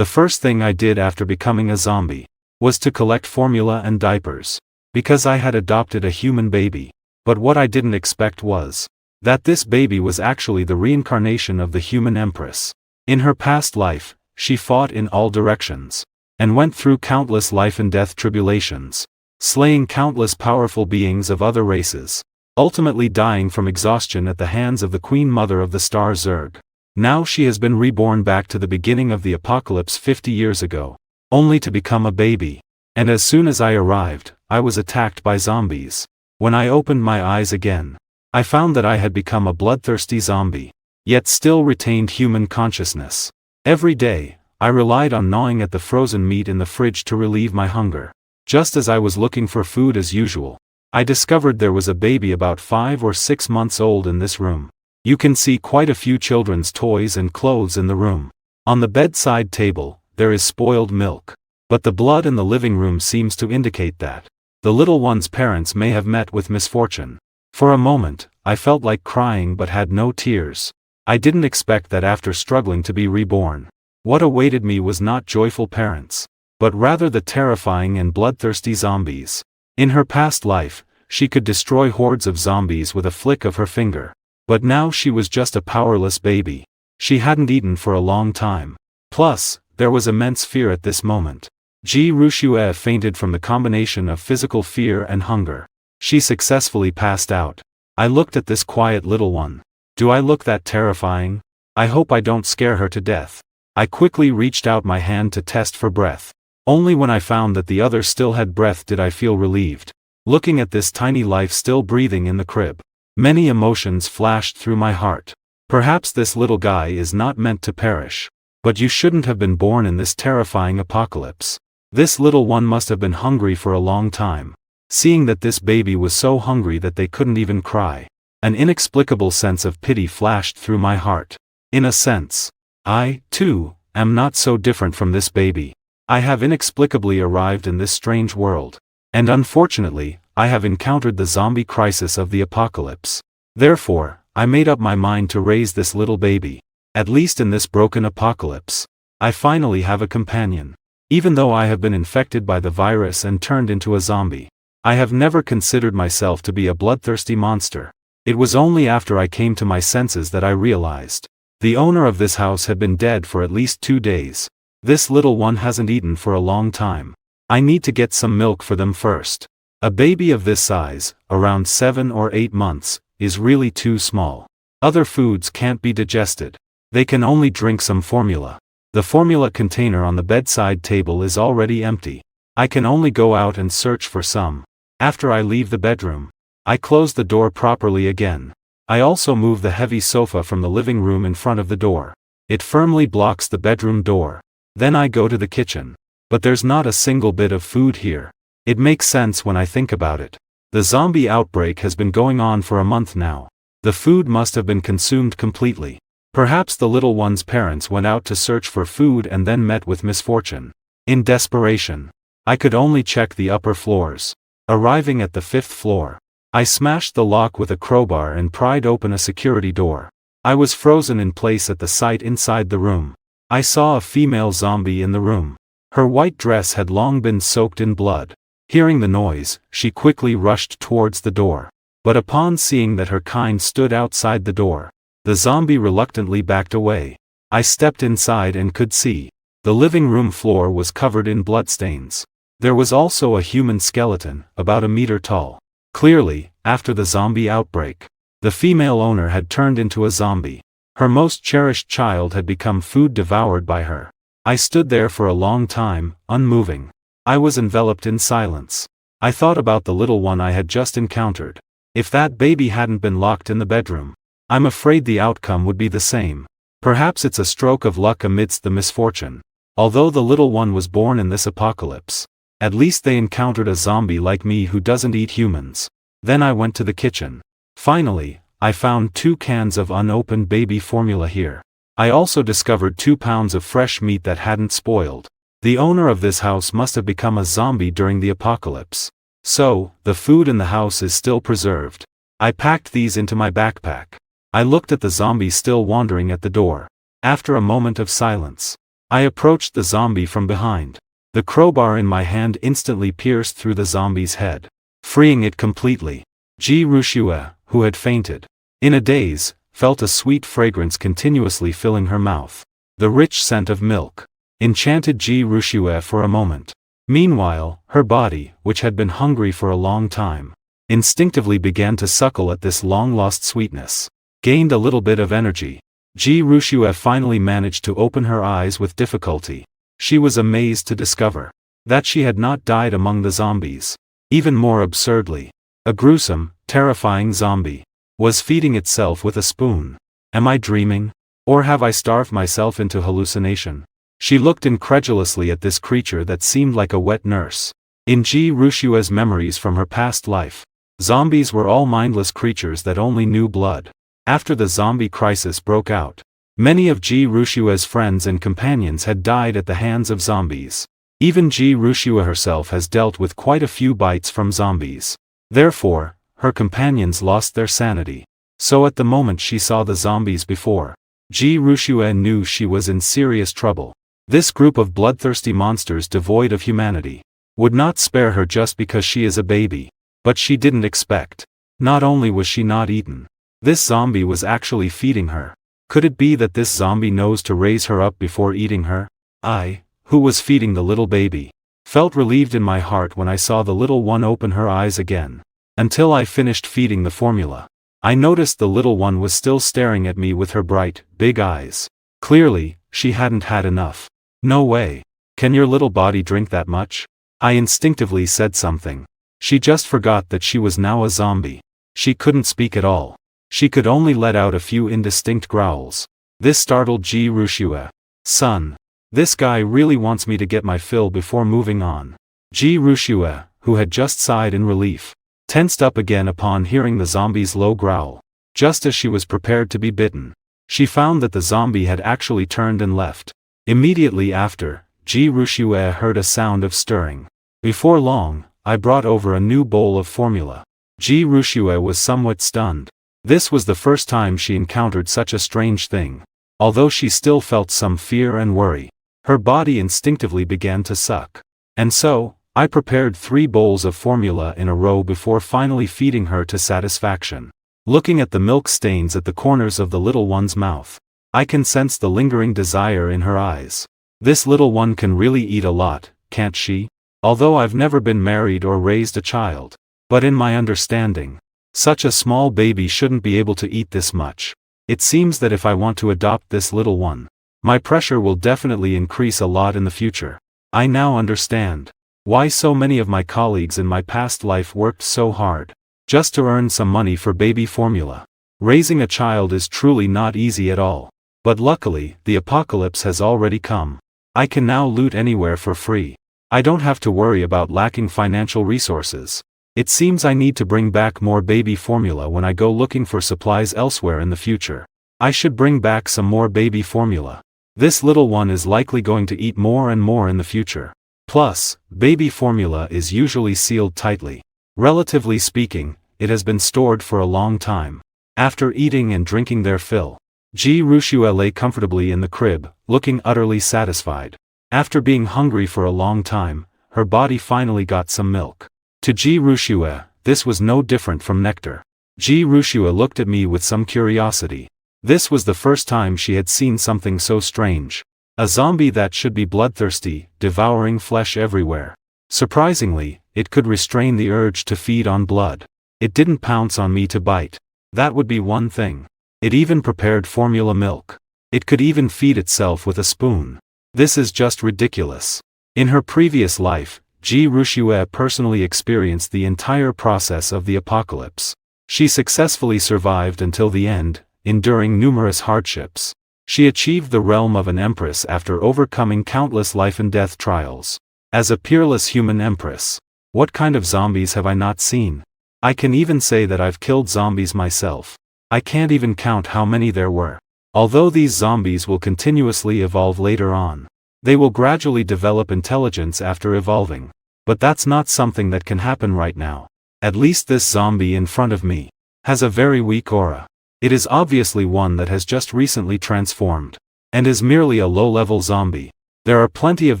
The first thing I did after becoming a zombie was to collect formula and diapers, because I had adopted a human baby. But what I didn't expect was that this baby was actually the reincarnation of the human empress. In her past life, she fought in all directions, and went through countless life and death tribulations, slaying countless powerful beings of other races, ultimately dying from exhaustion at the hands of the Queen Mother of the Star Zerg. Now she has been reborn back to the beginning of the apocalypse 50 years ago, only to become a baby. And as soon as I arrived, I was attacked by zombies. When I opened my eyes again, I found that I had become a bloodthirsty zombie, yet still retained human consciousness. Every day, I relied on gnawing at the frozen meat in the fridge to relieve my hunger. Just as I was looking for food as usual, I discovered there was a baby about 5 or 6 months old in this room. You can see quite a few children's toys and clothes in the room. On the bedside table, there is spoiled milk. But the blood in the living room seems to indicate that the little one's parents may have met with misfortune. For a moment, I felt like crying but had no tears. I didn't expect that after struggling to be reborn, what awaited me was not joyful parents, but rather the terrifying and bloodthirsty zombies. In her past life, she could destroy hordes of zombies with a flick of her finger. But now she was just a powerless baby. She hadn't eaten for a long time. Plus, there was immense fear at this moment. Ji Rushue fainted from the combination of physical fear and hunger. She successfully passed out. I looked at this quiet little one. Do I look that terrifying? I hope I don't scare her to death. I quickly reached out my hand to test for breath. Only when I found that the other still had breath did I feel relieved. Looking at this tiny life still breathing in the crib, many emotions flashed through my heart. Perhaps this little guy is not meant to perish. But you shouldn't have been born in this terrifying apocalypse. This little one must have been hungry for a long time. Seeing that this baby was so hungry that they couldn't even cry, an inexplicable sense of pity flashed through my heart. In a sense, I, too, am not so different from this baby. I have inexplicably arrived in this strange world. And unfortunately, I have encountered the zombie crisis of the apocalypse. Therefore, I made up my mind to raise this little baby. At least in this broken apocalypse, I finally have a companion. Even though I have been infected by the virus and turned into a zombie, I have never considered myself to be a bloodthirsty monster. It was only after I came to my senses that I realized the owner of this house had been dead for at least 2 days. This little one hasn't eaten for a long time. I need to get some milk for them first. A baby of this size, around 7 or 8 months, is really too small. Other foods can't be digested. They can only drink some formula. The formula container on the bedside table is already empty. I can only go out and search for some. After I leave the bedroom, I close the door properly again. I also move the heavy sofa from the living room in front of the door. It firmly blocks the bedroom door. Then I go to the kitchen. But there's not a single bit of food here. It makes sense when I think about it. The zombie outbreak has been going on for a month now. The food must have been consumed completely. Perhaps the little one's parents went out to search for food and then met with misfortune. In desperation, I could only check the upper floors. Arriving at the 5th floor, I smashed the lock with a crowbar and pried open a security door. I was frozen in place at the sight inside the room. I saw a female zombie in the room. Her white dress had long been soaked in blood. Hearing the noise, she quickly rushed towards the door. But upon seeing that her kind stood outside the door, the zombie reluctantly backed away. I stepped inside and could see. The living room floor was covered in bloodstains. There was also a human skeleton, about 1 meter tall. Clearly, after the zombie outbreak, the female owner had turned into a zombie. Her most cherished child had become food devoured by her. I stood there for a long time, unmoving. I was enveloped in silence. I thought about the little one I had just encountered. If that baby hadn't been locked in the bedroom, I'm afraid the outcome would be the same. Perhaps it's a stroke of luck amidst the misfortune. Although the little one was born in this apocalypse, at least they encountered a zombie like me who doesn't eat humans. Then I went to the kitchen. Finally, I found 2 cans of unopened baby formula here. I also discovered 2 pounds of fresh meat that hadn't spoiled. The owner of this house must have become a zombie during the apocalypse. So, the food in the house is still preserved. I packed these into my backpack. I looked at the zombie still wandering at the door. After a moment of silence, I approached the zombie from behind. The crowbar in my hand instantly pierced through the zombie's head, freeing it completely. Ji Rushue, who had fainted in a daze, felt a sweet fragrance continuously filling her mouth. The rich scent of milk enchanted Ji Rushue for a moment. Meanwhile, her body, which had been hungry for a long time, instinctively began to suckle at this long-lost sweetness. Gained a little bit of energy. Ji Rushue finally managed to open her eyes with difficulty. She was amazed to discover that she had not died among the zombies. Even more absurdly, a gruesome, terrifying zombie was feeding itself with a spoon. Am I dreaming? Or have I starved myself into hallucination? She looked incredulously at this creature that seemed like a wet nurse. In Ji Rushue's memories from her past life, zombies were all mindless creatures that only knew blood. After the zombie crisis broke out, many of Ji Rushue's friends and companions had died at the hands of zombies. Even Ji Rushue herself has dealt with quite a few bites from zombies. Therefore, her companions lost their sanity. So at the moment she saw the zombies before, Ji Rushue knew she was in serious trouble. This group of bloodthirsty monsters devoid of humanity would not spare her just because she is a baby. But she didn't expect. Not only was she not eaten, this zombie was actually feeding her. Could it be that this zombie knows to raise her up before eating her? I, who was feeding the little baby, felt relieved in my heart when I saw the little one open her eyes again. Until I finished feeding the formula, I noticed the little one was still staring at me with her bright, big eyes. Clearly, she hadn't had enough. No way. Can your little body drink that much? I instinctively said something. She just forgot that she was now a zombie. She couldn't speak at all. She could only let out a few indistinct growls. This startled Ji Rushue. Son. This guy really wants me to get my fill before moving on. Ji Rushue, who had just sighed in relief, tensed up again upon hearing the zombie's low growl. Just as she was prepared to be bitten, she found that the zombie had actually turned and left. Immediately after, Ji Rushue heard a sound of stirring. Before long, I brought over a new bowl of formula. Ji Rushue was somewhat stunned. This was the first time she encountered such a strange thing. Although she still felt some fear and worry, her body instinctively began to suck. And so, I prepared 3 bowls of formula in a row before finally feeding her to satisfaction. Looking at the milk stains at the corners of the little one's mouth, I can sense the lingering desire in her eyes. This little one can really eat a lot, can't she? Although I've never been married or raised a child. But in my understanding, such a small baby shouldn't be able to eat this much. It seems that if I want to adopt this little one, my pressure will definitely increase a lot in the future. I now understand why so many of my colleagues in my past life worked so hard just to earn some money for baby formula. Raising a child is truly not easy at all. But luckily, the apocalypse has already come. I can now loot anywhere for free. I don't have to worry about lacking financial resources. It seems I need to bring back more baby formula when I go looking for supplies elsewhere in the future. I should bring back some more baby formula. This little one is likely going to eat more and more in the future. Plus, baby formula is usually sealed tightly. Relatively speaking, it has been stored for a long time. After eating and drinking their fill, Ji Rushue lay comfortably in the crib, looking utterly satisfied. After being hungry for a long time, her body finally got some milk. To Ji Rushue, this was no different from nectar. Ji Rushue looked at me with some curiosity. This was the first time she had seen something so strange. A zombie that should be bloodthirsty, devouring flesh everywhere. Surprisingly, it could restrain the urge to feed on blood. It didn't pounce on me to bite. That would be one thing. It even prepared formula milk. It could even feed itself with a spoon. This is just ridiculous. In her previous life, Ji Rushue personally experienced the entire process of the apocalypse. She successfully survived until the end, enduring numerous hardships. She achieved the realm of an empress after overcoming countless life and death trials. As a peerless human empress, what kind of zombies have I not seen? I can even say that I've killed zombies myself. I can't even count how many there were. Although these zombies will continuously evolve later on, they will gradually develop intelligence after evolving. But that's not something that can happen right now. At least this zombie in front of me has a very weak aura. It is obviously one that has just recently transformed, and is merely a low-level zombie. There are plenty of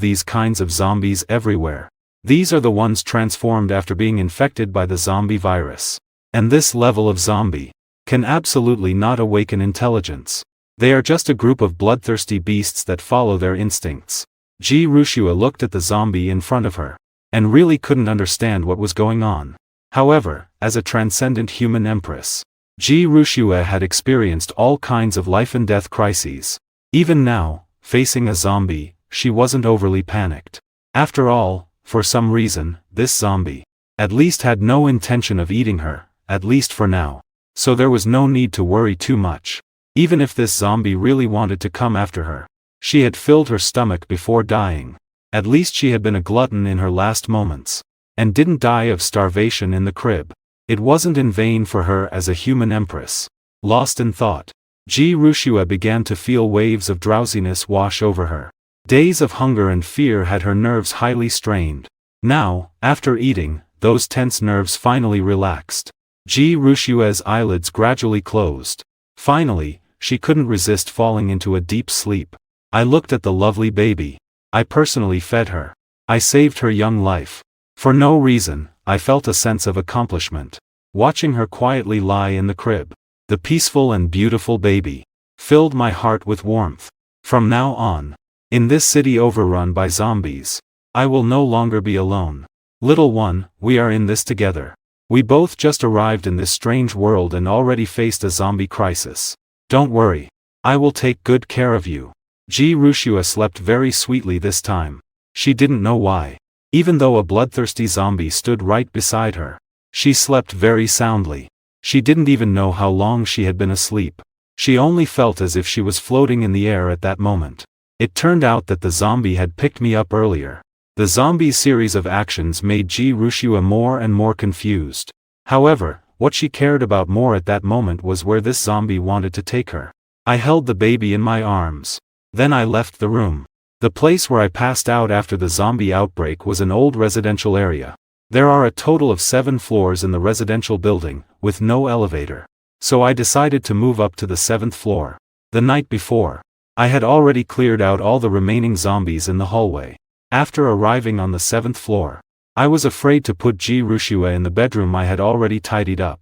these kinds of zombies everywhere. These are the ones transformed after being infected by the zombie virus. And this level of zombie can absolutely not awaken intelligence. They are just a group of bloodthirsty beasts that follow their instincts. Ji Rushua looked at the zombie in front of her, and really couldn't understand what was going on. However, as a transcendent human empress, Ji Rushua had experienced all kinds of life and death crises. Even now, facing a zombie, she wasn't overly panicked. After all, for some reason, this zombie at least had no intention of eating her, at least for now. So there was no need to worry too much. Even if this zombie really wanted to come after her, she had filled her stomach before dying. At least she had been a glutton in her last moments, and didn't die of starvation in the crib. It wasn't in vain for her as a human empress. Lost in thought, Ji Rushua began to feel waves of drowsiness wash over her. Days of hunger and fear had her nerves highly strained. Now, after eating, those tense nerves finally relaxed. Ji Rushua's eyelids gradually closed. Finally, she couldn't resist falling into a deep sleep. I looked at the lovely baby. I personally fed her. I saved her young life. For no reason, I felt a sense of accomplishment. Watching her quietly lie in the crib, the peaceful and beautiful baby, filled my heart with warmth. From now on, in this city overrun by zombies, I will no longer be alone. Little one, we are in this together. We both just arrived in this strange world and already faced a zombie crisis. Don't worry. I will take good care of you. Ji Rushua slept very sweetly this time. She didn't know why. Even though a bloodthirsty zombie stood right beside her, she slept very soundly. She didn't even know how long she had been asleep. She only felt as if she was floating in the air at that moment. It turned out that the zombie had picked me up earlier. The zombie's series of actions made Ji Rushua more and more confused. However, what she cared about more at that moment was where this zombie wanted to take her. I held the baby in my arms. Then I left the room. The place where I passed out after the zombie outbreak was an old residential area. There are a total of 7 floors in the residential building, with no elevator. So I decided to move up to the 7th floor. The night before, I had already cleared out all the remaining zombies in the hallway. After arriving on the 7th floor, I was afraid to put Ji Rushua in the bedroom I had already tidied up.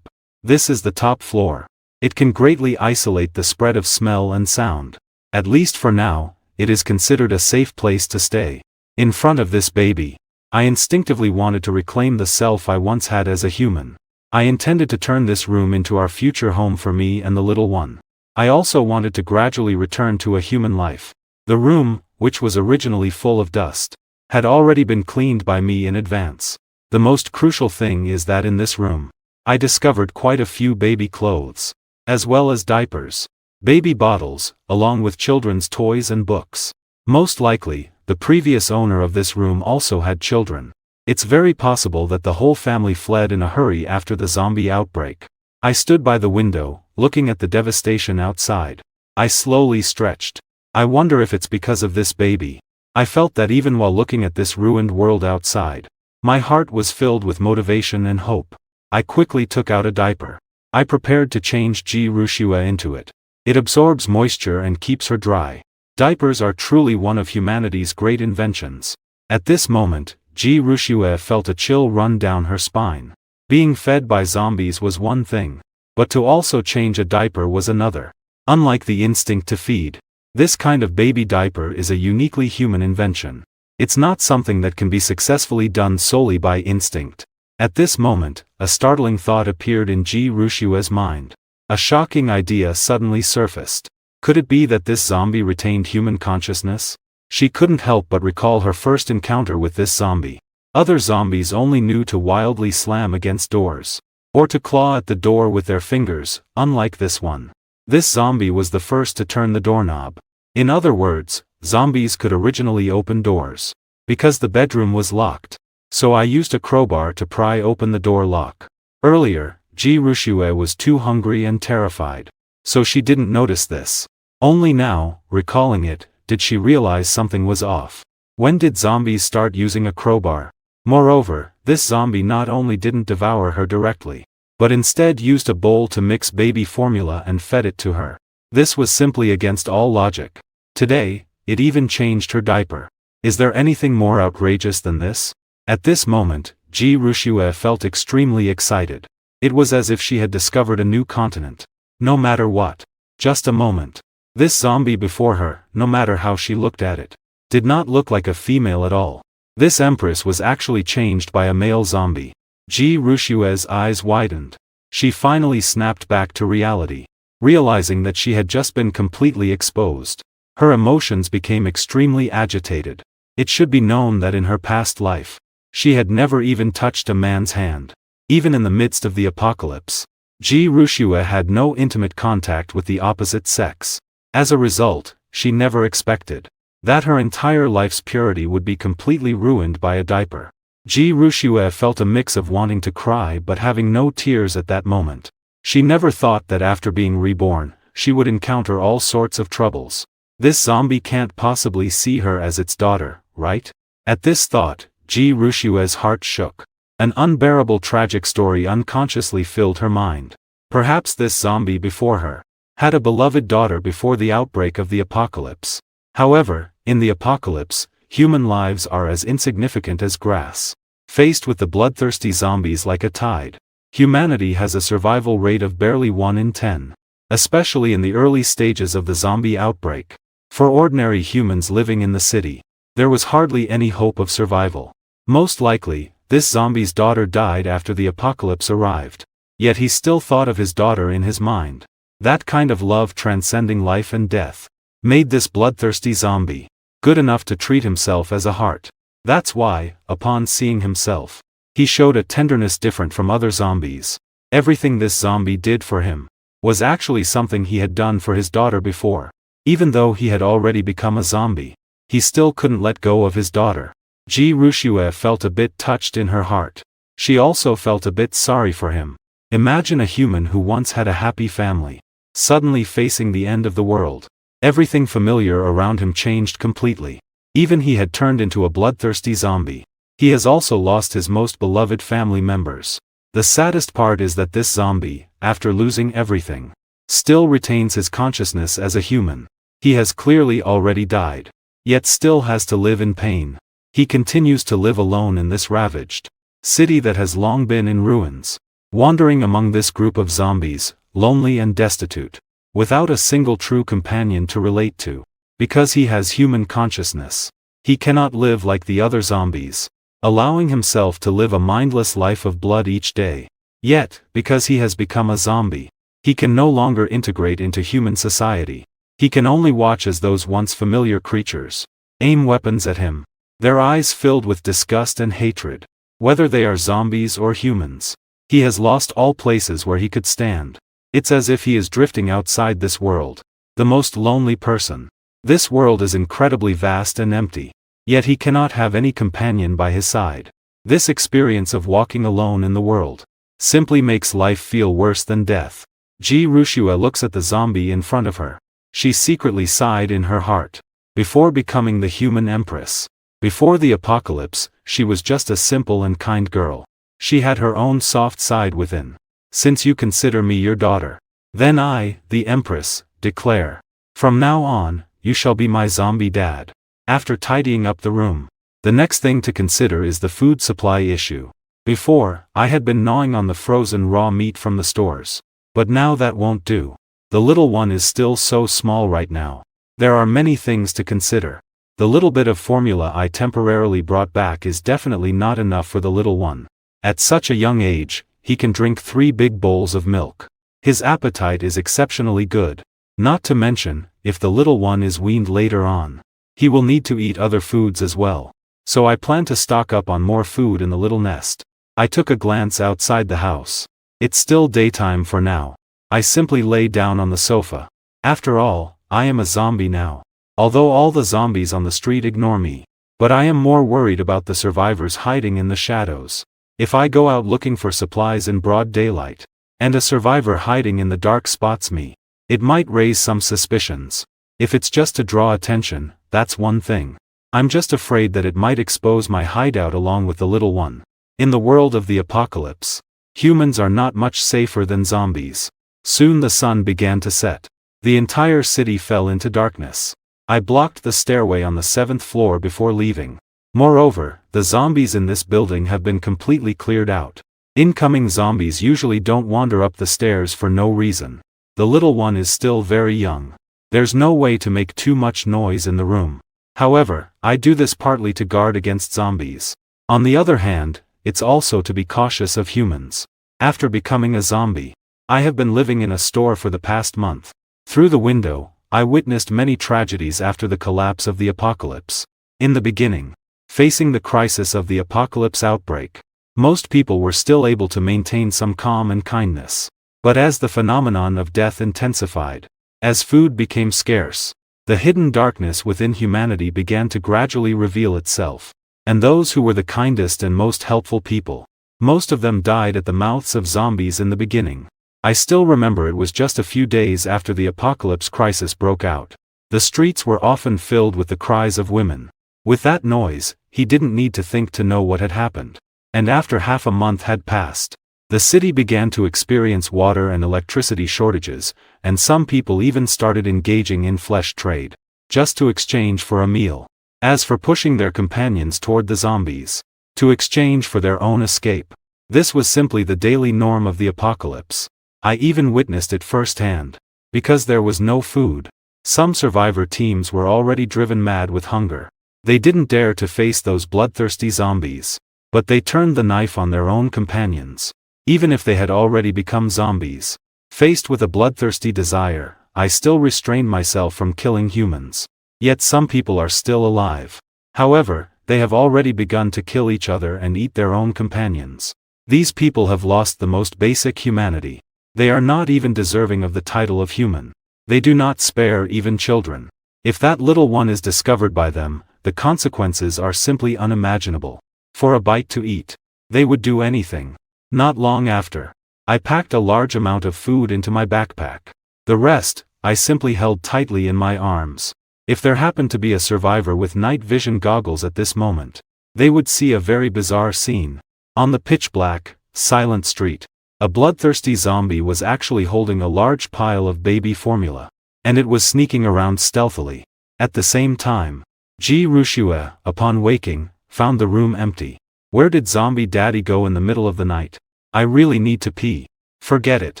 This is the top floor. It can greatly isolate the spread of smell and sound. At least for now, it is considered a safe place to stay. In front of this baby, I instinctively wanted to reclaim the self I once had as a human. I intended to turn this room into our future home for me and the little one. I also wanted to gradually return to a human life. The room, which was originally full of dust, had already been cleaned by me in advance. The most crucial thing is that in this room, I discovered quite a few baby clothes, as well as diapers, baby bottles, along with children's toys and books. Most likely, the previous owner of this room also had children. It's very possible that the whole family fled in a hurry after the zombie outbreak. I stood by the window, looking at the devastation outside. I slowly stretched. I wonder if it's because of this baby. I felt that even while looking at this ruined world outside, my heart was filled with motivation and hope. I quickly took out a diaper. I prepared to change Ji Rushua into it. It absorbs moisture and keeps her dry. Diapers are truly one of humanity's great inventions. At this moment, Ji Rushua felt a chill run down her spine. Being fed by zombies was one thing, but to also change a diaper was another. Unlike the instinct to feed, this kind of baby diaper is a uniquely human invention. It's not something that can be successfully done solely by instinct. At this moment, a startling thought appeared in Ji Rushua's mind. A shocking idea suddenly surfaced. Could it be that this zombie retained human consciousness? She couldn't help but recall her first encounter with this zombie. Other zombies only knew to wildly slam against doors, or to claw at the door with their fingers, unlike this one. This zombie was the first to turn the doorknob. In other words, zombies could originally open doors. Because the bedroom was locked, so I used a crowbar to pry open the door lock. Earlier, Ji Rushua was too hungry and terrified, so she didn't notice this. Only now, recalling it, did she realize something was off. When did zombies start using a crowbar? Moreover, this zombie not only didn't devour her directly, but instead used a bowl to mix baby formula and fed it to her. This was simply against all logic. Today, it even changed her diaper. Is there anything more outrageous than this? At this moment, Ji Rushue felt extremely excited. It was as if she had discovered a new continent. No matter what. Just a moment. This zombie before her, no matter how she looked at it, did not look like a female at all. This empress was actually changed by a male zombie. Ji Rushue's eyes widened. She finally snapped back to reality, realizing that she had just been completely exposed. Her emotions became extremely agitated. It should be known that in her past life, she had never even touched a man's hand. Even in the midst of the apocalypse, Ji Rushue had no intimate contact with the opposite sex. As a result, she never expected that her entire life's purity would be completely ruined by a diaper. Ji Rushue felt a mix of wanting to cry but having no tears at that moment. She never thought that after being reborn, she would encounter all sorts of troubles. This zombie can't possibly see her as its daughter, right? At this thought, Ji Rushue's heart shook. An unbearable tragic story unconsciously filled her mind. Perhaps this zombie before her had a beloved daughter before the outbreak of the apocalypse. However, in the apocalypse, human lives are as insignificant as grass. Faced with the bloodthirsty zombies like a tide, humanity has a survival rate of barely 1 in 10. Especially in the early stages of the zombie outbreak. For ordinary humans living in the city, there was hardly any hope of survival. Most likely, this zombie's daughter died after the apocalypse arrived. Yet he still thought of his daughter in his mind. That kind of love transcending life and death made this bloodthirsty zombie good enough to treat himself as a heart. That's why, upon seeing himself, he showed a tenderness different from other zombies. Everything this zombie did for him was actually something he had done for his daughter before. Even though he had already become a zombie, he still couldn't let go of his daughter. Ji Rushue felt a bit touched in her heart. She also felt a bit sorry for him. Imagine a human who once had a happy family, suddenly facing the end of the world. Everything familiar around him changed completely. Even he had turned into a bloodthirsty zombie. He has also lost his most beloved family members. The saddest part is that this zombie, after losing everything, still retains his consciousness as a human. He has clearly already died, yet still has to live in pain. He continues to live alone in this ravaged city that has long been in ruins, wandering among this group of zombies, lonely and destitute, without a single true companion to relate to. Because he has human consciousness, he cannot live like the other zombies, allowing himself to live a mindless life of blood each day. Yet, because he has become a zombie, he can no longer integrate into human society. He can only watch as those once familiar creatures aim weapons at him, their eyes filled with disgust and hatred. Whether they are zombies or humans, he has lost all places where he could stand. It's as if he is drifting outside this world, the most lonely person. This world is incredibly vast and empty, yet he cannot have any companion by his side. This experience of walking alone in the world simply makes life feel worse than death. Ji Rushue looks at the zombie in front of her. She secretly sighed in her heart. Before becoming the human empress, before the apocalypse, she was just a simple and kind girl. She had her own soft side within. Since you consider me your daughter, then I, the empress, declare, from now on, you shall be my zombie dad. After tidying up the room, the next thing to consider is the food supply issue. Before, I had been gnawing on the frozen raw meat from the stores. But now that won't do. The little one is still so small right now. There are many things to consider. The little bit of formula I temporarily brought back is definitely not enough for the little one. At such a young age, he can drink 3 big bowls of milk. His appetite is exceptionally good. Not to mention, if the little one is weaned later on, he will need to eat other foods as well. So I plan to stock up on more food in the little nest. I took a glance outside the house. It's still daytime for now. I simply lay down on the sofa. After all, I am a zombie now. Although all the zombies on the street ignore me. But I am more worried about the survivors hiding in the shadows. If I go out looking for supplies in broad daylight, and a survivor hiding in the dark spots me, it might raise some suspicions. If it's just to draw attention, that's one thing. I'm just afraid that it might expose my hideout along with the little one. In the world of the apocalypse, humans are not much safer than zombies. Soon the sun began to set. The entire city fell into darkness. I blocked the stairway on the 7th floor before leaving. Moreover, the zombies in this building have been completely cleared out. Incoming zombies usually don't wander up the stairs for no reason. The little one is still very young. There's no way to make too much noise in the room. However, I do this partly to guard against zombies. On the other hand, it's also to be cautious of humans. After becoming a zombie, I have been living in a store for the past month. Through the window, I witnessed many tragedies after the collapse of the apocalypse. In the beginning, facing the crisis of the apocalypse outbreak, most people were still able to maintain some calm and kindness. But as the phenomenon of death intensified, as food became scarce, the hidden darkness within humanity began to gradually reveal itself. And those who were the kindest and most helpful people, most of them died at the mouths of zombies in the beginning. I still remember it was just a few days after the apocalypse crisis broke out. The streets were often filled with the cries of women. With that noise, he didn't need to think to know what had happened. And after half a month had passed, the city began to experience water and electricity shortages, and some people even started engaging in flesh trade, just to exchange for a meal. As for pushing their companions toward the zombies, to exchange for their own escape, this was simply the daily norm of the apocalypse. I even witnessed it firsthand. Because there was no food, some survivor teams were already driven mad with hunger. They didn't dare to face those bloodthirsty zombies, but they turned the knife on their own companions. Even if they had already become zombies, faced with a bloodthirsty desire, I still restrained myself from killing humans. Yet some people are still alive. However, they have already begun to kill each other and eat their own companions. These people have lost the most basic humanity. They are not even deserving of the title of human. They do not spare even children. If that little one is discovered by them, the consequences are simply unimaginable. For a bite to eat, they would do anything. Not long after, I packed a large amount of food into my backpack. The rest, I simply held tightly in my arms. If there happened to be a survivor with night vision goggles at this moment, they would see a very bizarre scene. On the pitch-black, silent street, a bloodthirsty zombie was actually holding a large pile of baby formula, and it was sneaking around stealthily. At the same time, Rushua, upon waking, found the room empty. Where did zombie daddy go in the middle of the night? I really need to pee. Forget it.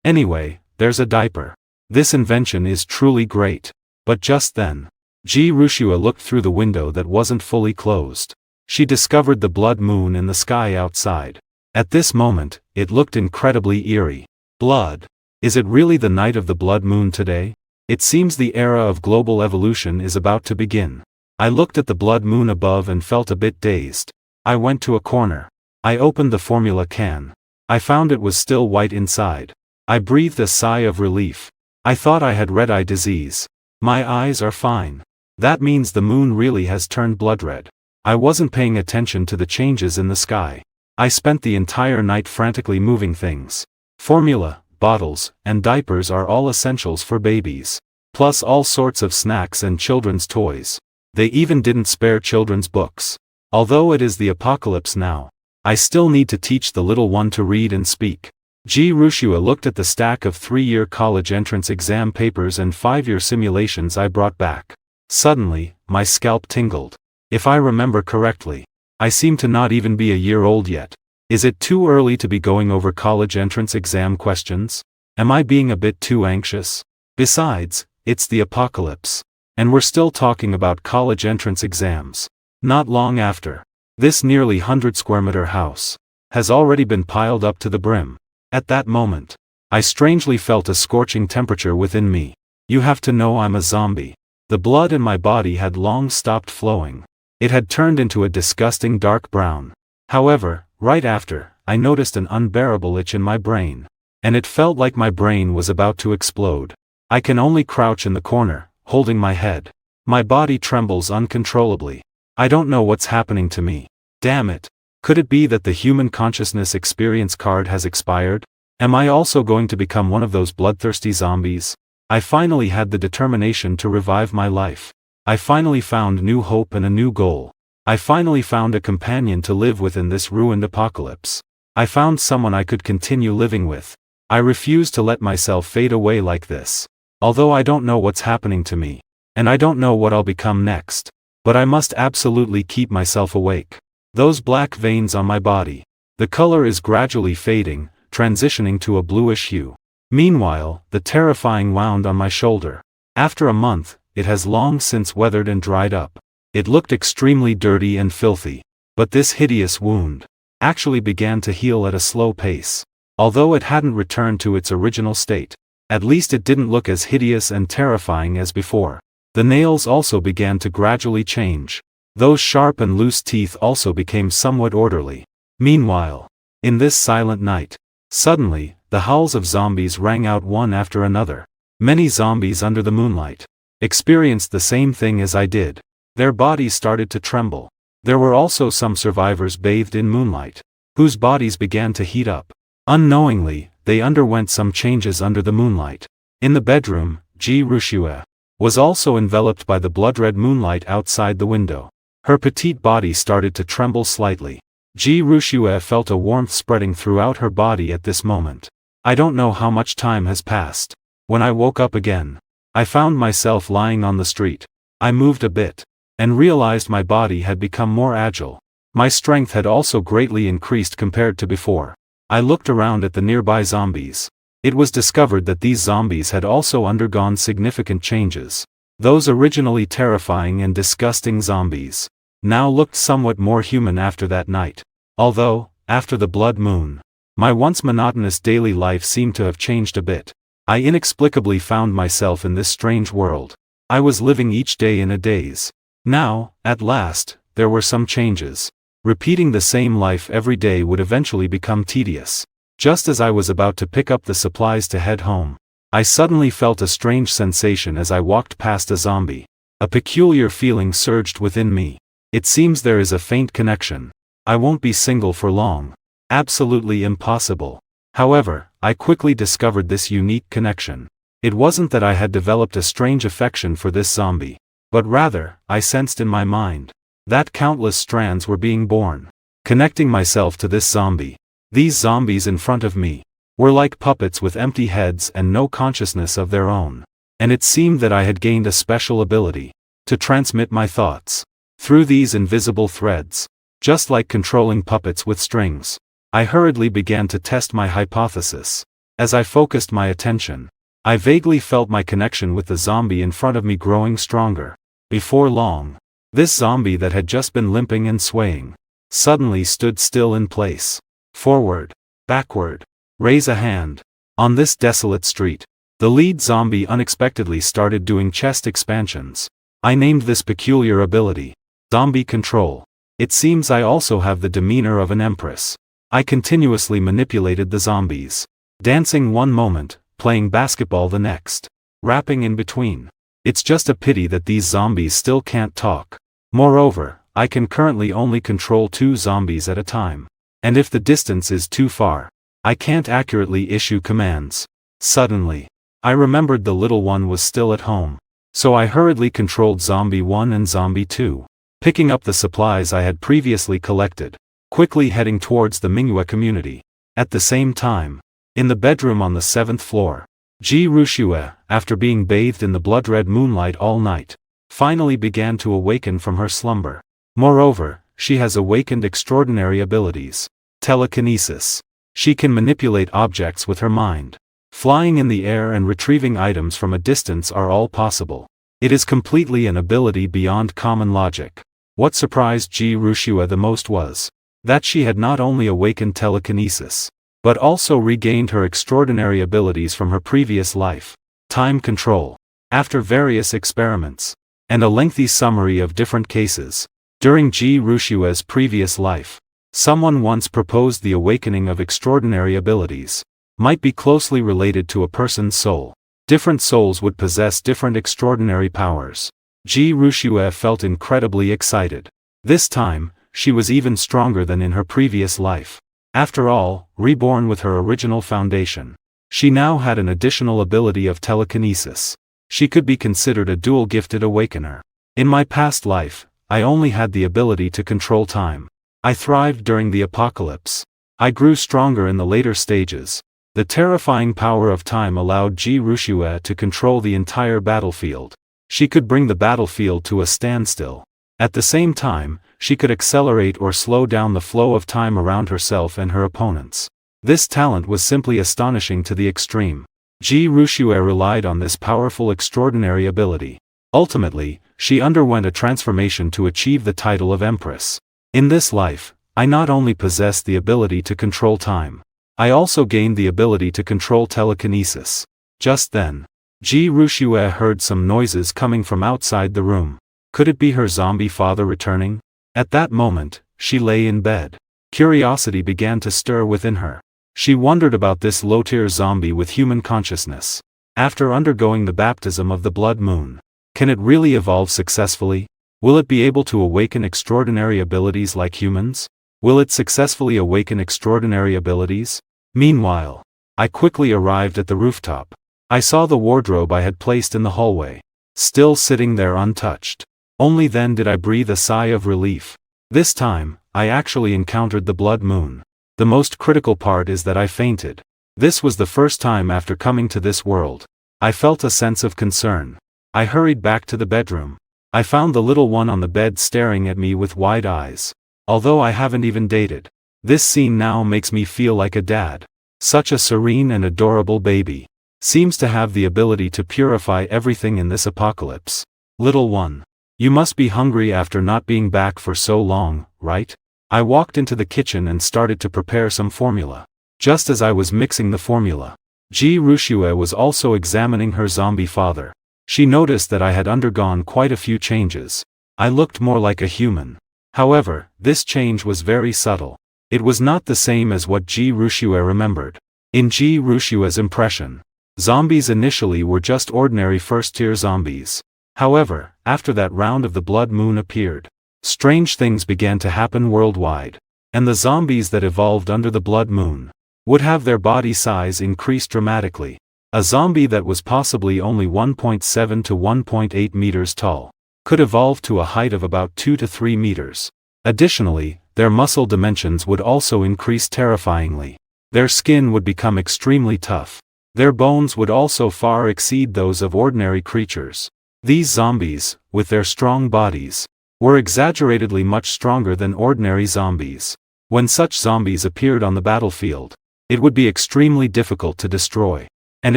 Anyway, there's a diaper. This invention is truly great. But just then, Rushua looked through the window that wasn't fully closed. She discovered the blood moon in the sky outside. At this moment, it looked incredibly eerie. Blood. Is it really the night of the blood moon today? It seems the era of global evolution is about to begin. I looked at the blood moon above and felt a bit dazed. I went to a corner. I opened the formula can. I found it was still white inside. I breathed a sigh of relief. I thought I had red eye disease. My eyes are fine. That means the moon really has turned blood red. I wasn't paying attention to the changes in the sky. I spent the entire night frantically moving things. Formula, bottles, and diapers are all essentials for babies. Plus all sorts of snacks and children's toys. They even didn't spare children's books. Although it is the apocalypse now, I still need to teach the little one to read and speak. Rushua looked at the stack of 3-year college entrance exam papers and 5-year simulations I brought back. Suddenly, my scalp tingled. If I remember correctly, I seem to not even be a year old yet. Is it too early to be going over college entrance exam questions? Am I being a bit too anxious? Besides, it's the apocalypse. And we're still talking about college entrance exams. Not long after, this nearly 100-square-meter house has already been piled up to the brim. At that moment, I strangely felt a scorching temperature within me. You have to know I'm a zombie. The blood in my body had long stopped flowing. It had turned into a disgusting dark brown. However, right after, I noticed an unbearable itch in my brain. And it felt like my brain was about to explode. I can only crouch in the corner, holding my head. My body trembles uncontrollably. I don't know what's happening to me. Damn it. Could it be that the human consciousness experience card has expired? Am I also going to become one of those bloodthirsty zombies? I finally had the determination to revive my life. I finally found new hope and a new goal. I finally found a companion to live with in this ruined apocalypse. I found someone I could continue living with. I refused to let myself fade away like this. Although I don't know what's happening to me. And I don't know what I'll become next. But I must absolutely keep myself awake. Those black veins on my body. The color is gradually fading, transitioning to a bluish hue. Meanwhile, the terrifying wound on my shoulder. After a month, it has long since weathered and dried up. It looked extremely dirty and filthy. But this hideous wound actually began to heal at a slow pace. Although it hadn't returned to its original state, at least it didn't look as hideous and terrifying as before. The nails also began to gradually change. Those sharp and loose teeth also became somewhat orderly. Meanwhile, in this silent night, suddenly, the howls of zombies rang out one after another. Many zombies under the moonlight experienced the same thing as I did. Their bodies started to tremble. There were also some survivors bathed in moonlight, whose bodies began to heat up. Unknowingly, they underwent some changes under the moonlight. In the bedroom, Ji Rushue was also enveloped by the blood-red moonlight outside the window. Her petite body started to tremble slightly. Ji Rushue felt a warmth spreading throughout her body at this moment. I don't know how much time has passed. When I woke up again, I found myself lying on the street. I moved a bit, and realized my body had become more agile. My strength had also greatly increased compared to before. I looked around at the nearby zombies. It was discovered that these zombies had also undergone significant changes. Those originally terrifying and disgusting zombies now looked somewhat more human after that night. Although, after the blood moon, my once monotonous daily life seemed to have changed a bit. I inexplicably found myself in this strange world. I was living each day in a daze. Now, at last, there were some changes. Repeating the same life every day would eventually become tedious. Just as I was about to pick up the supplies to head home, I suddenly felt a strange sensation as I walked past a zombie. A peculiar feeling surged within me. It seems there is a faint connection. I won't be single for long. Absolutely impossible. However, I quickly discovered this unique connection. It wasn't that I had developed a strange affection for this zombie, but rather, I sensed in my mind that countless strands were being born, connecting myself to this zombie. These zombies in front of me were like puppets with empty heads and no consciousness of their own. And it seemed that I had gained a special ability to transmit my thoughts through these invisible threads, just like controlling puppets with strings. I hurriedly began to test my hypothesis. As I focused my attention, I vaguely felt my connection with the zombie in front of me growing stronger. Before long, this zombie that had just been limping and swaying suddenly stood still in place. Forward, backward, raise a hand. On this desolate street, the lead zombie unexpectedly started doing chest expansions. I named this peculiar ability Zombie Control. It seems I also have the demeanor of an empress. I continuously manipulated the zombies, dancing one moment, playing basketball the next, rapping in between. It's just a pity that these zombies still can't talk. Moreover, I can currently only control 2 zombies at a time. And if the distance is too far, I can't accurately issue commands. Suddenly, I remembered the little one was still at home. So I hurriedly controlled Zombie 1 and Zombie 2, picking up the supplies I had previously collected, quickly heading towards the Manhwa community. At the same time, in the bedroom on the 7th floor, Ji Rushue, after being bathed in the blood-red moonlight all night, finally began to awaken from her slumber. Moreover, she has awakened extraordinary abilities. Telekinesis. She can manipulate objects with her mind. Flying in the air and retrieving items from a distance are all possible. It is completely an ability beyond common logic. What surprised Ji Rushue the most was that she had not only awakened telekinesis, but also regained her extraordinary abilities from her previous life. Time control. After various experiments, and a lengthy summary of different cases, during Ji Rushue's previous life, someone once proposed the awakening of extraordinary abilities might be closely related to a person's soul. Different souls would possess different extraordinary powers. Ji Rushue felt incredibly excited. This time, she was even stronger than in her previous life. After all, reborn with her original foundation, she now had an additional ability of telekinesis. She could be considered a dual-gifted awakener. In my past life, I only had the ability to control time. I thrived during the apocalypse. I grew stronger in the later stages, The terrifying power of time allowed Ji Rushue to control the entire battlefield. She could bring the battlefield to a standstill. At the same time, she could accelerate or slow down the flow of time around herself and her opponents. This talent was simply astonishing to the extreme. Ji Rushue relied on this powerful extraordinary ability. Ultimately, she underwent a transformation to achieve the title of Empress. In this life, I not only possessed the ability to control time, I also gained the ability to control telekinesis. Just then, Ji Rushue heard some noises coming from outside the room. Could it be her zombie father returning? At that moment, she lay in bed. Curiosity began to stir within her. She wondered about this low-tier zombie with human consciousness. After undergoing the baptism of the blood moon, can it really evolve successfully? Will it be able to awaken extraordinary abilities like humans? Will it successfully awaken extraordinary abilities? Meanwhile, I quickly arrived at the rooftop. I saw the wardrobe I had placed in the hallway, still sitting there untouched. Only then did I breathe a sigh of relief. This time, I actually encountered the blood moon. The most critical part is that I fainted. This was the first time after coming to this world. I felt a sense of concern. I hurried back to the bedroom. I found the little one on the bed staring at me with wide eyes. Although I haven't even dated, this scene now makes me feel like a dad. Such a serene and adorable baby. Seems to have the ability to purify everything in this apocalypse. Little one, you must be hungry after not being back for so long, right? I walked into the kitchen and started to prepare some formula. Just as I was mixing the formula, Ji Rushue was also examining her zombie father. She noticed that I had undergone quite a few changes. I looked more like a human. However, this change was very subtle. It was not the same as what Ji Rushue remembered. In Ji Rushue's impression, zombies initially were just ordinary first-tier zombies. However, after that round of the blood moon appeared, strange things began to happen worldwide. And the zombies that evolved under the blood moon would have their body size increase dramatically. A zombie that was possibly only 1.7 to 1.8 meters tall could evolve to a height of about 2 to 3 meters. Additionally, their muscle dimensions would also increase terrifyingly. Their skin would become extremely tough. Their bones would also far exceed those of ordinary creatures. These zombies, with their strong bodies, were exaggeratedly much stronger than ordinary zombies. When such zombies appeared on the battlefield, it would be extremely difficult to destroy. And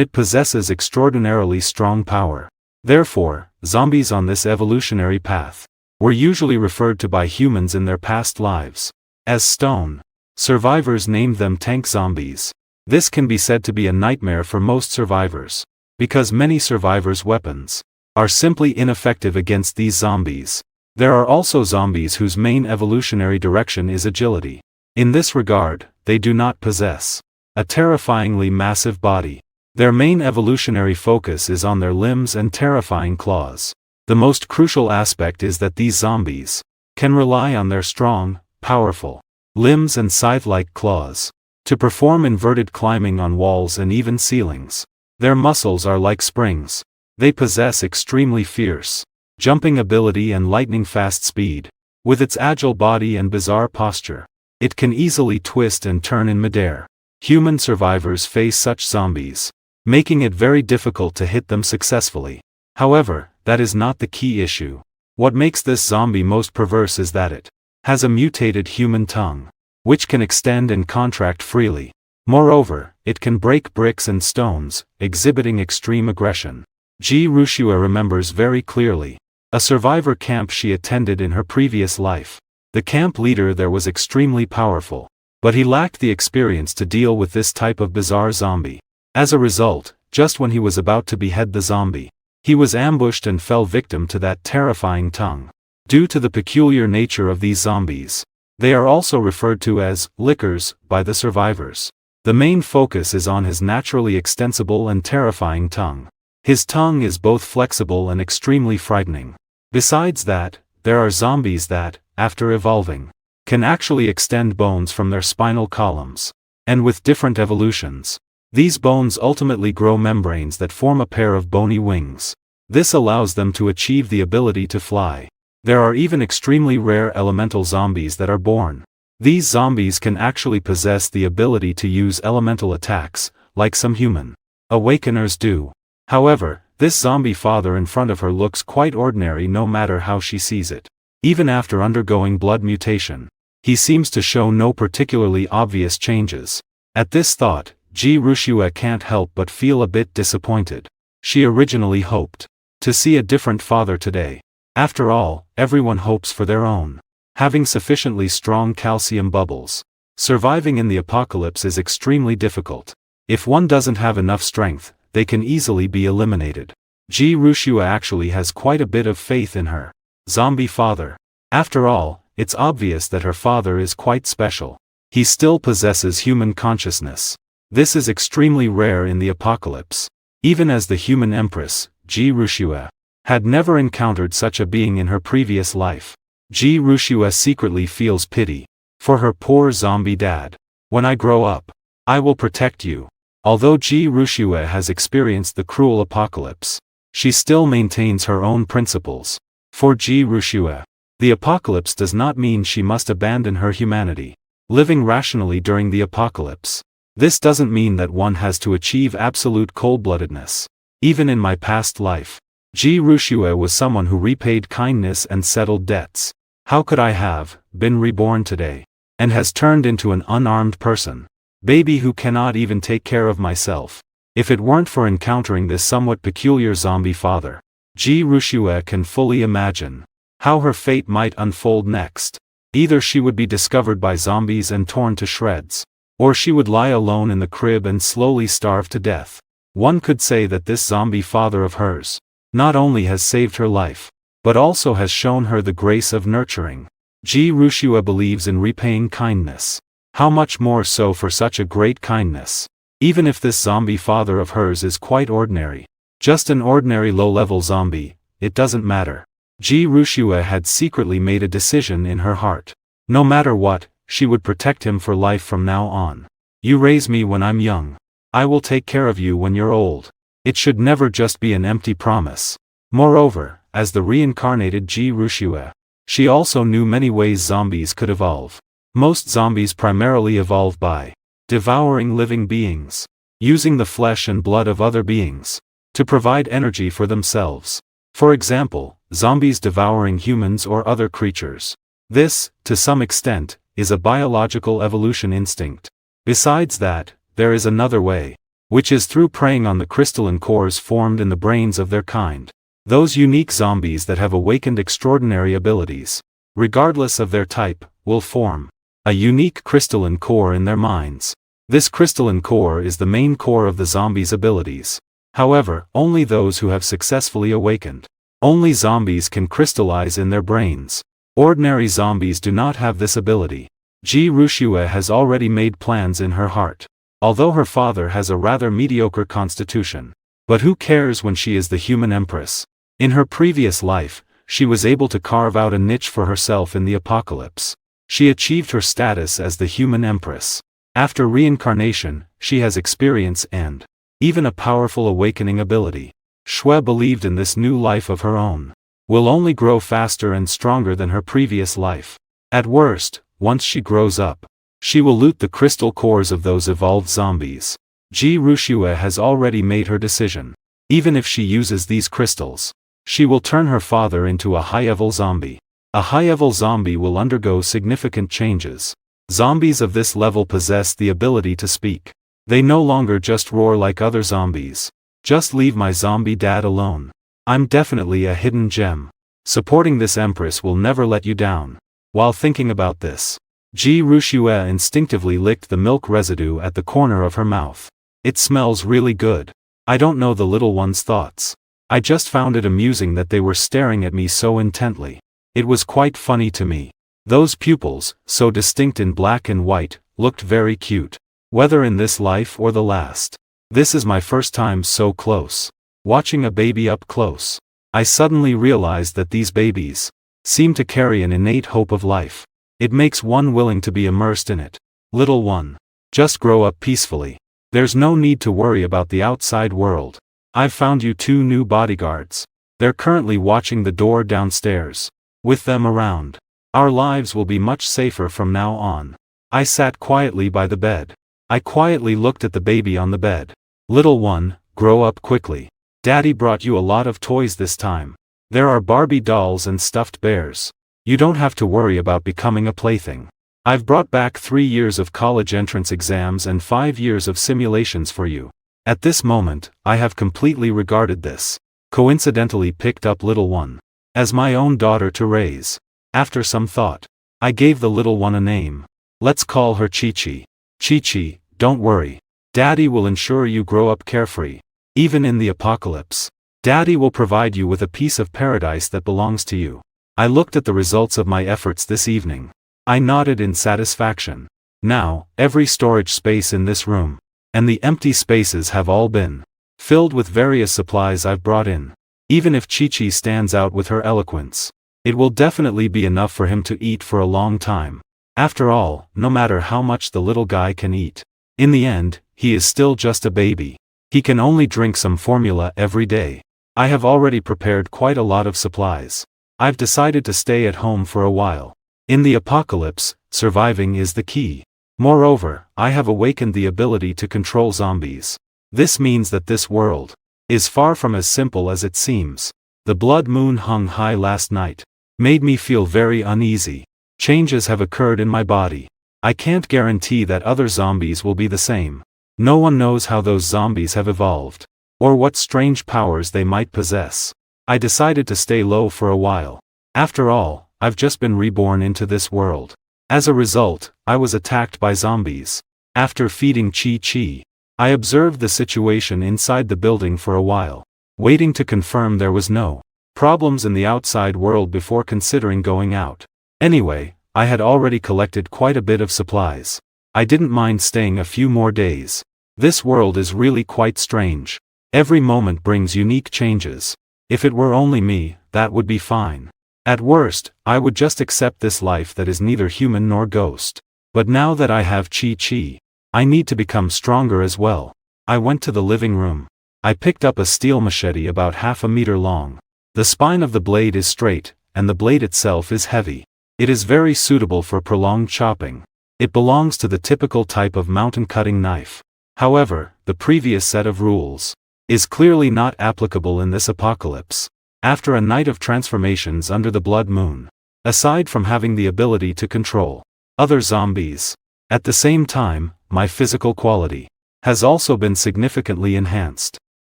it possesses extraordinarily strong power. Therefore, zombies on this evolutionary path were usually referred to by humans in their past lives as stone. Survivors named them tank zombies. This can be said to be a nightmare for most survivors, because many survivors' weapons are simply ineffective against these zombies. There are also zombies whose main evolutionary direction is agility. In this regard, they do not possess a terrifyingly massive body. Their main evolutionary focus is on their limbs and terrifying claws. The most crucial aspect is that these zombies can rely on their strong, powerful limbs and scythe-like claws to perform inverted climbing on walls and even ceilings. Their muscles are like springs. They possess extremely fierce jumping ability and lightning-fast speed. With its agile body and bizarre posture, it can easily twist and turn in midair. Human survivors face such zombies, making it very difficult to hit them successfully. However, that is not the key issue. What makes this zombie most perverse is that it has a mutated human tongue, which can extend and contract freely. Moreover, it can break bricks and stones, exhibiting extreme aggression. Ji Rushue remembers very clearly a survivor camp she attended in her previous life. The camp leader there was extremely powerful, but he lacked the experience to deal with this type of bizarre zombie. As a result, just when he was about to behead the zombie, he was ambushed and fell victim to that terrifying tongue. Due to the peculiar nature of these zombies, they are also referred to as lickers by the survivors. The main focus is on his naturally extensible and terrifying tongue. His tongue is both flexible and extremely frightening. Besides that, there are zombies that, after evolving, can actually extend bones from their spinal columns. And with different evolutions, these bones ultimately grow membranes that form a pair of bony wings. This allows them to achieve the ability to fly. There are even extremely rare elemental zombies that are born. These zombies can actually possess the ability to use elemental attacks, like some human awakeners do. However, this zombie father in front of her looks quite ordinary no matter how she sees it. Even after undergoing blood mutation, he seems to show no particularly obvious changes. At this thought, Ji Rushua can't help but feel a bit disappointed. She originally hoped to see a different father today. After all, everyone hopes for their own. Having sufficiently strong calcium bubbles, surviving in the apocalypse is extremely difficult. If one doesn't have enough strength, they can easily be eliminated. Ji Rushua actually has quite a bit of faith in her zombie father. After all, it's obvious that her father is quite special. He still possesses human consciousness. This is extremely rare in the apocalypse. Even as the human empress, Ji Rushua had never encountered such a being in her previous life. Ji Rushua secretly feels pity for her poor zombie dad. When I grow up, I will protect you. Although Ji Rushua has experienced the cruel apocalypse, she still maintains her own principles. For Ji Rushua, the apocalypse does not mean she must abandon her humanity. Living rationally during the apocalypse, this doesn't mean that one has to achieve absolute cold-bloodedness. Even in my past life, Ji Rushua was someone who repaid kindness and settled debts. How could I have been reborn today, and has turned into an unarmed person? Baby who cannot even take care of myself. If it weren't for encountering this somewhat peculiar zombie father, Ji Rushua can fully imagine how her fate might unfold next. Either she would be discovered by zombies and torn to shreds, or she would lie alone in the crib and slowly starve to death. One could say that this zombie father of hers not only has saved her life, but also has shown her the grace of nurturing. Ji Rushua believes in repaying kindness. How much more so for such a great kindness? Even if this zombie father of hers is quite ordinary, just an ordinary low-level zombie, it doesn't matter. Ji Rushua had secretly made a decision in her heart. No matter what, she would protect him for life from now on. You raise me when I'm young. I will take care of you when you're old. It should never just be an empty promise. Moreover, as the reincarnated Ji Rushua, she also knew many ways zombies could evolve. Most zombies primarily evolve by devouring living beings, using the flesh and blood of other beings to provide energy for themselves. For example, zombies devouring humans or other creatures. This, to some extent, is a biological evolution instinct. Besides that, there is another way, which is through preying on the crystalline cores formed in the brains of their kind. Those unique zombies that have awakened extraordinary abilities, regardless of their type, will form a unique crystalline core in their minds. This crystalline core is the main core of the zombie's abilities. However, only those who have successfully awakened. Only zombies can crystallize in their brains. Ordinary zombies do not have this ability. Ji Rushua has already made plans in her heart. Although her father has a rather mediocre constitution. But who cares when she is the human empress? In her previous life, she was able to carve out a niche for herself in the apocalypse. She achieved her status as the human empress. After reincarnation, she has experience and even a powerful awakening ability. Shue believed in this new life of her own will only grow faster and stronger than her previous life. At worst, once she grows up, she will loot the crystal cores of those evolved zombies. Ji Rushua has already made her decision. Even if she uses these crystals, she will turn her father into a high-level zombie. A high-level zombie will undergo significant changes. Zombies of this level possess the ability to speak. They no longer just roar like other zombies. Just leave my zombie dad alone. I'm definitely a hidden gem. Supporting this empress will never let you down. While thinking about this, Ji Rushua instinctively licked the milk residue at the corner of her mouth. It smells really good. I don't know the little one's thoughts. I just found it amusing that they were staring at me so intently. It was quite funny to me. Those pupils, so distinct in black and white, looked very cute. Whether in this life or the last. This is my first time so close. Watching a baby up close. I suddenly realized that these babies seem to carry an innate hope of life. It makes one willing to be immersed in it. Little one, just grow up peacefully. There's no need to worry about the outside world. I've found you 2 new bodyguards. They're currently watching the door downstairs. With them around, our lives will be much safer from now on. I sat quietly by the bed. I quietly looked at the baby on the bed. Little one, grow up quickly. Daddy brought you a lot of toys this time. There are Barbie dolls and stuffed bears. You don't have to worry about becoming a plaything. I've brought back 3 years of college entrance exams and 5 years of simulations for you. At this moment, I have completely regarded this. Coincidentally picked up little one as my own daughter to raise. After some thought, I gave the little one a name. Let's call her Chi-Chi. Chi-Chi, don't worry. Daddy will ensure you grow up carefree. Even in the apocalypse, Daddy will provide you with a piece of paradise that belongs to you. I looked at the results of my efforts this evening. I nodded in satisfaction. Now, every storage space in this room, and the empty spaces have all been filled with various supplies I've brought in. Even if Chi-Chi stands out with her eloquence, it will definitely be enough for him to eat for a long time. After all, no matter how much the little guy can eat, in the end, he is still just a baby. He can only drink some formula every day. I have already prepared quite a lot of supplies. I've decided to stay at home for a while. In the apocalypse, surviving is the key. Moreover, I have awakened the ability to control zombies. This means that this world is far from as simple as it seems. The blood moon hung high last night made me feel very uneasy. Changes have occurred in my body. I can't guarantee that other zombies will be the same. No one knows how those zombies have evolved, or what strange powers they might possess. I decided to stay low for a while. After all, I've just been reborn into this world. As a result, I was attacked by zombies. After feeding Chi-Chi, I observed the situation inside the building for a while, waiting to confirm there was no problems in the outside world before considering going out. Anyway, I had already collected quite a bit of supplies. I didn't mind staying a few more days. This world is really quite strange. Every moment brings unique changes. If it were only me, that would be fine. At worst, I would just accept this life that is neither human nor ghost. But now that I have Chi-Chi, I need to become stronger as well. I went to the living room. I picked up a steel machete about half a meter long. The spine of the blade is straight, and the blade itself is heavy. It is very suitable for prolonged chopping. It belongs to the typical type of mountain cutting knife. However, the previous set of rules is clearly not applicable in this apocalypse. After a night of transformations under the blood moon, aside from having the ability to control other zombies, at the same time, my physical quality has also been significantly enhanced.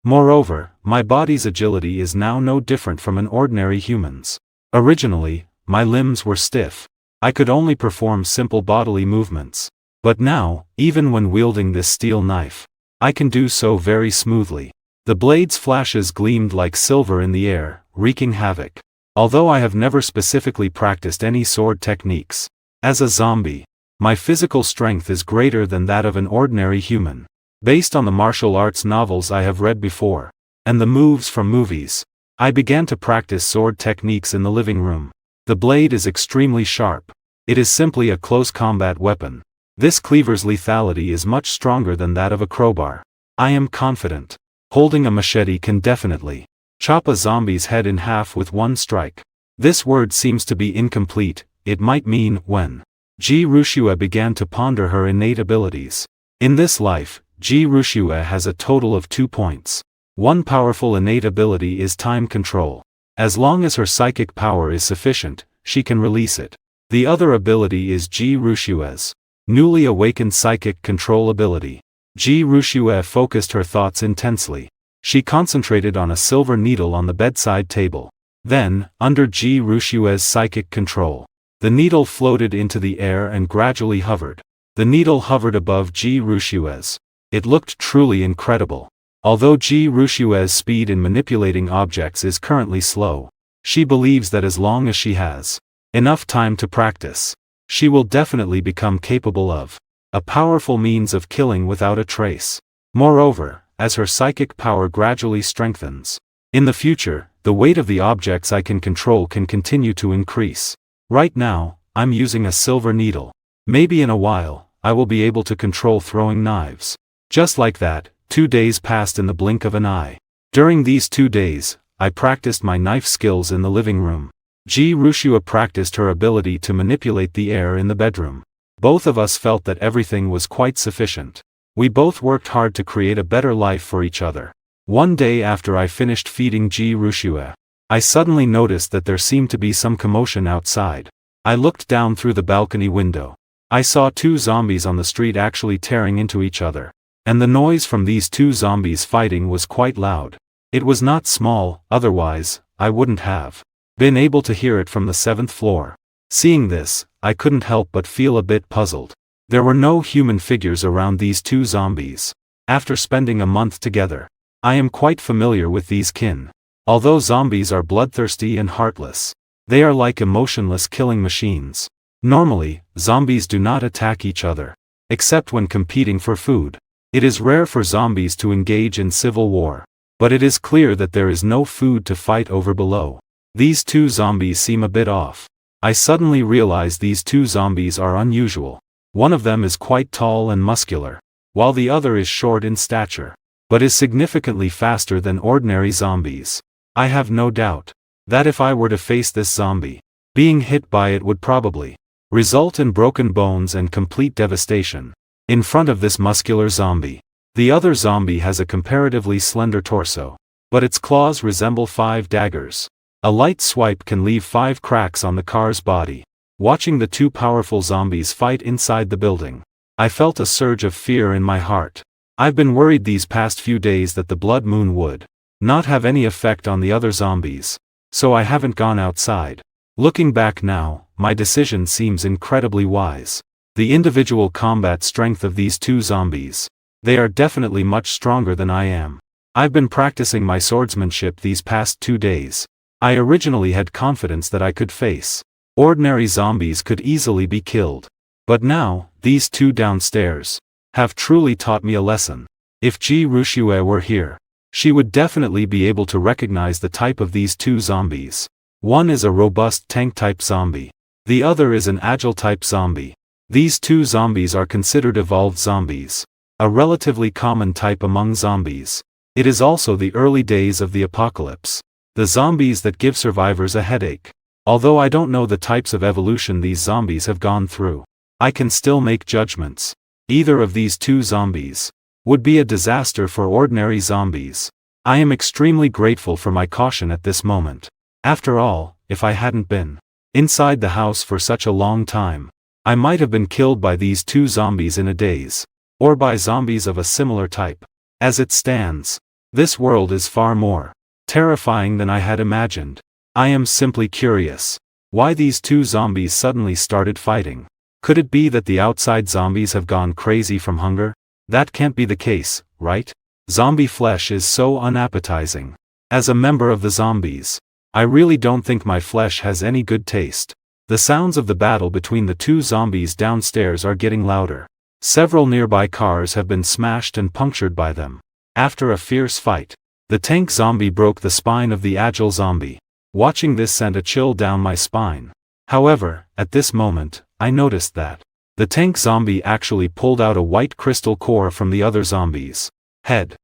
Moreover, my body's agility is now no different from an ordinary human's. Originally, my limbs were stiff. I could only perform simple bodily movements. But now, even when wielding this steel knife, I can do so very smoothly. The blade's flashes gleamed like silver in the air, wreaking havoc. Although I have never specifically practiced any sword techniques, as a zombie, my physical strength is greater than that of an ordinary human. Based on the martial arts novels I have read before, and the moves from movies, I began to practice sword techniques in the living room. The blade is extremely sharp. It is simply a close combat weapon. This cleaver's lethality is much stronger than that of a crowbar. I am confident. Holding a machete can definitely chop a zombie's head in half with one strike. This word seems to be incomplete. It might mean when Ji Rushua began to ponder her innate abilities. In this life, Ji Rushua has a total of 2 points. One powerful innate ability is time control. As long as her psychic power is sufficient, she can release it. The other ability is Ji Rushua's newly awakened psychic control ability. Ji Rushua focused her thoughts intensely. She concentrated on a silver needle on the bedside table. Then, under Ji Rushua's psychic control, the needle floated into the air and gradually hovered. The needle hovered above Ji Rushua's. It looked truly incredible. Although Ji Rushua's speed in manipulating objects is currently slow, she believes that as long as she has enough time to practice, she will definitely become capable of a powerful means of killing without a trace. Moreover, as her psychic power gradually strengthens, in the future, the weight of the objects I can control can continue to increase. Right now, I'm using a silver needle. Maybe in a while, I will be able to control throwing knives. Just like that, 2 days passed in the blink of an eye. During these 2 days, I practiced my knife skills in the living room. Ji Rushua practiced her ability to manipulate the air in the bedroom. Both of us felt that everything was quite sufficient. We both worked hard to create a better life for each other. One day after I finished feeding Ji Rushue, I suddenly noticed that there seemed to be some commotion outside. I looked down through the balcony window. I saw two zombies on the street actually tearing into each other. And the noise from these two zombies fighting was quite loud. It was not small, otherwise, I wouldn't have been able to hear it from the 7th floor. Seeing this, I couldn't help but feel a bit puzzled. There were no human figures around these two zombies. After spending a month together, I am quite familiar with these kin. Although zombies are bloodthirsty and heartless, they are like emotionless killing machines. Normally, zombies do not attack each other, except when competing for food. It is rare for zombies to engage in civil war. But it is clear that there is no food to fight over below. These two zombies seem a bit off. I suddenly realize these two zombies are unusual. One of them is quite tall and muscular, while the other is short in stature, but is significantly faster than ordinary zombies. I have no doubt that if I were to face this zombie, being hit by it would probably result in broken bones and complete devastation. In front of this muscular zombie, the other zombie has a comparatively slender torso, but its claws resemble 5 daggers. A light swipe can leave 5 cracks on the car's body. Watching the two powerful zombies fight inside the building, I felt a surge of fear in my heart. I've been worried these past few days that the blood moon would not have any effect on the other zombies, so I haven't gone outside. Looking back now, my decision seems incredibly wise. The individual combat strength of these two zombies. They are definitely much stronger than I am. I've been practicing my swordsmanship these past 2 days. I originally had confidence that I could face ordinary zombies could easily be killed. But now, these two downstairs have truly taught me a lesson. If Ji Rushue were here, she would definitely be able to recognize the type of these two zombies. One is a robust tank-type zombie. The other is an agile-type zombie. These two zombies are considered evolved zombies, a relatively common type among zombies. It is also the early days of the apocalypse. The zombies that give survivors a headache. Although I don't know the types of evolution these zombies have gone through, I can still make judgments. Either of these two zombies would be a disaster for ordinary zombies. I am extremely grateful for my caution at this moment. After all, if I hadn't been inside the house for such a long time, I might have been killed by these two zombies in a daze, or by zombies of a similar type. As it stands, this world is far more terrifying than I had imagined. I am simply curious why these two zombies suddenly started fighting. Could it be that the outside zombies have gone crazy from hunger? That can't be the case, right? Zombie flesh is so unappetizing. As a member of the zombies, I really don't think my flesh has any good taste. The sounds of the battle between the two zombies downstairs are getting louder. Several nearby cars have been smashed and punctured by them. After a fierce fight, the tank zombie broke the spine of the agile zombie. Watching this sent a chill down my spine. However, at this moment, I noticed that the tank zombie actually pulled out a white crystal core from the other zombie's head.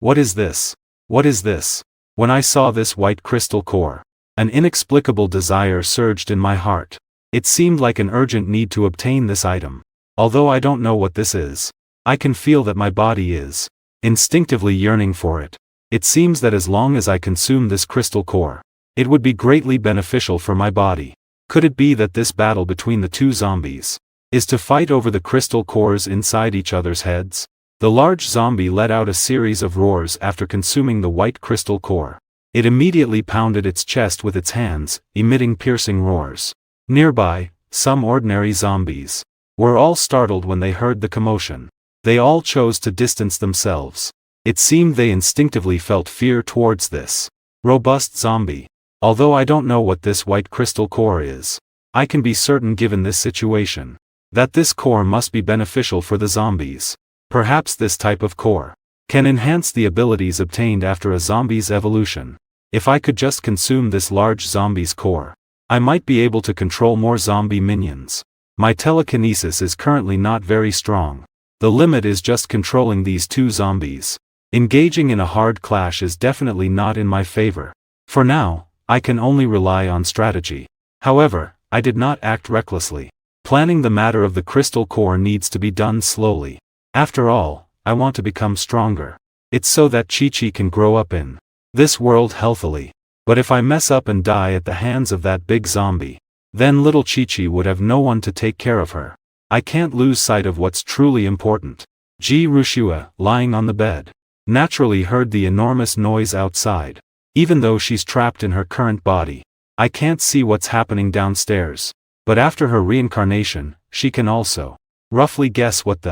What is this? What is this? When I saw this white crystal core, an inexplicable desire surged in my heart. It seemed like an urgent need to obtain this item. Although I don't know what this is, I can feel that my body is instinctively yearning for it. It seems that as long as I consume this crystal core, it would be greatly beneficial for my body. Could it be that this battle between the two zombies is to fight over the crystal cores inside each other's heads? The large zombie let out a series of roars after consuming the white crystal core. It immediately pounded its chest with its hands, emitting piercing roars. Nearby, some ordinary zombies were all startled when they heard the commotion. They all chose to distance themselves. It seemed they instinctively felt fear towards this robust zombie. Although I don't know what this white crystal core is, I can be certain given this situation that this core must be beneficial for the zombies. Perhaps this type of core can enhance the abilities obtained after a zombie's evolution. If I could just consume this large zombie's core, I might be able to control more zombie minions. My telekinesis is currently not very strong. The limit is just controlling these two zombies. Engaging in a hard clash is definitely not in my favor. For now, I can only rely on strategy. However, I did not act recklessly. Planning the matter of the crystal core needs to be done slowly. After all, I want to become stronger. It's so that Chi-Chi can grow up in this world healthily. But if I mess up and die at the hands of that big zombie, then little Chi-Chi would have no one to take care of her. I can't lose sight of what's truly important. Ji Rushua, lying on the bed, naturally heard the enormous noise outside. Even though she's trapped in her current body, I can't see what's happening downstairs. But after her reincarnation, she can also roughly guess what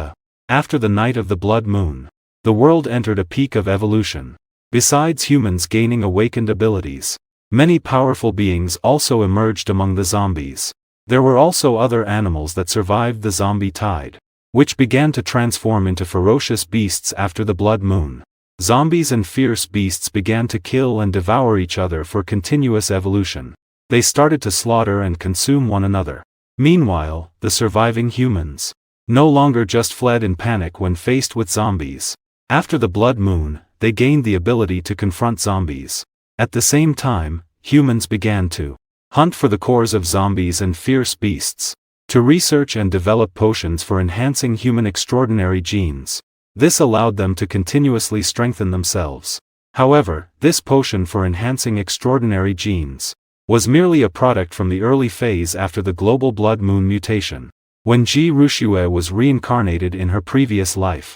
after the night of the blood moon, the world entered a peak of evolution. Besides humans gaining awakened abilities, many powerful beings also emerged among the zombies. There were also other animals that survived the zombie tide, which began to transform into ferocious beasts after the blood moon. Zombies and fierce beasts began to kill and devour each other for continuous evolution. They started to slaughter and consume one another. Meanwhile, the surviving humans no longer just fled in panic when faced with zombies. After the blood moon, they gained the ability to confront zombies. At the same time, humans began to hunt for the cores of zombies and fierce beasts, to research and develop potions for enhancing human extraordinary genes. This allowed them to continuously strengthen themselves. However, this potion for enhancing extraordinary genes was merely a product from the early phase after the global blood moon mutation, when Ji Rushua was reincarnated in her previous life.